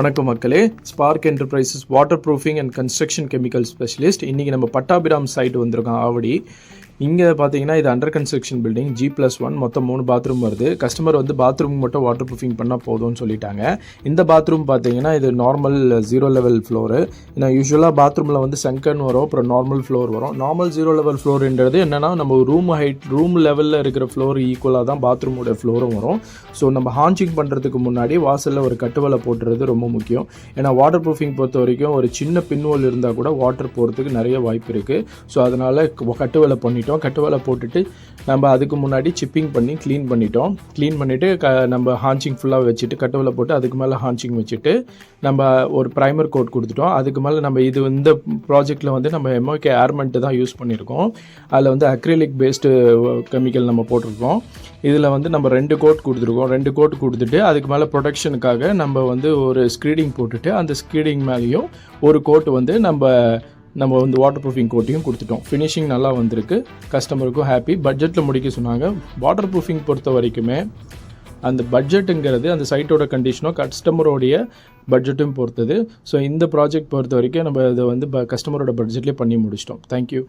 வணக்கம் மக்களே, spark enterprises water proofing and construction chemical specialist. இன்றைக்கி நம்ம பட்டாபிராம் சைட் வந்திருக்கோம். ஆவடி இங்கே பார்த்தீங்கன்னா இது அண்டர் கன்ஸ்ட்ரக்ஷன் பில்டிங் G+1 மொத்தம் 3 பாத்ரூம் வருது. கஸ்டமர் வந்து பாத்ரூம் மட்டும் வாட்டர் ப்ரூஃபிங் பண்ணால் போதும்னு சொல்லிட்டாங்க. இந்த பாத்ரூம் பார்த்தீங்கன்னா இது நார்மல் 0 லெவல் ஃப்ளோரு. ஏன்னா யூஸ்வலாக பாத்ரூமில் வந்து சங்கன் வரும், அப்புறம் நார்மல் ஃப்ளோர் வரும். நார்மல் 0 லெவல் ஃப்ளோருன்றது என்னென்னா நம்ம ரூம் லெவலில் இருக்கிற ஃப்ளோர் ஈக்குவலாக தான் பாத்ரூமோட ஃப்ளோரும் வரும். ஸோ நம்ம ஹான்ச்சிங் பண்ணுறதுக்கு முன்னாடி வாசலில் ஒரு கட்டுவலை போட்டுறது ரொம்ப முக்கியம். ஏன்னா வாட்டர் ப்ரூஃபிங் பொறுத்த வரைக்கும் ஒரு சின்ன பின்வோல் இருந்தால் கூட வாட்டர் போகிறதுக்கு நிறைய வாய்ப்பு இருக்குது. ஸோ அதனால் கட்டுவலை பண்ணிட்டோம். கட்டுவலை போட்டுட்டு நம்ம அதுக்கு முன்னாடி சிப்பிங் பண்ணி க்ளீன் பண்ணிவிட்டு நம்ம ஹான்ச்சிங் ஃபுல்லாக வச்சுட்டு கட்டுவலை போட்டு அதுக்கு மேலே ஹான்ச்சிங் வச்சுட்டு நம்ம ஒரு ப்ரைமர் கோட் கொடுத்துட்டோம். அதுக்கு மேலே நம்ம இந்த ப்ராஜெக்டில் வந்து நம்ம MOK ஏர்மெண்ட்டு தான் யூஸ் பண்ணியிருக்கோம். அதில் வந்து அக்ரிலிக் பேஸ்டு கெமிக்கல் நம்ம போட்டிருக்கோம். இதில் வந்து நம்ம 2 கோட் கொடுத்துருக்கோம். 2 கோட் கொடுத்துட்டு அதுக்கு மேலே ப்ரொடெக்ஷனுக்காக நம்ம வந்து ஒரு ஸ்க்ரீடிங் போட்டுட்டு அந்த ஸ்க்ரீடிங் மேலேயும் ஒரு கோட் வந்து நம்ம வந்து வாட்டர் ப்ரூஃபிங் கோட்டையும் கொடுத்துட்டோம். ஃபினிஷிங் நல்லா வந்திருக்கு, கஸ்டமருக்கும் ஹாப்பி. பட்ஜெட்டில் முடிக்க சொன்னாங்க. வாட்டர் ப்ரூஃபிங் பொறுத்த வரைக்குமே அந்த பட்ஜெட்டுங்கிறது அந்த சைட்டோட கண்டிஷனோ கஸ்டமரோடைய பட்ஜெட்டும் பொறுத்தது. ஸோ இந்த ப்ராஜெக்ட் பொறுத்த வரைக்கும் நம்ம இதை வந்து கஸ்டமரோட பட்ஜெட்லேயே பண்ணி முடிச்சிட்டோம். தேங்க்யூ.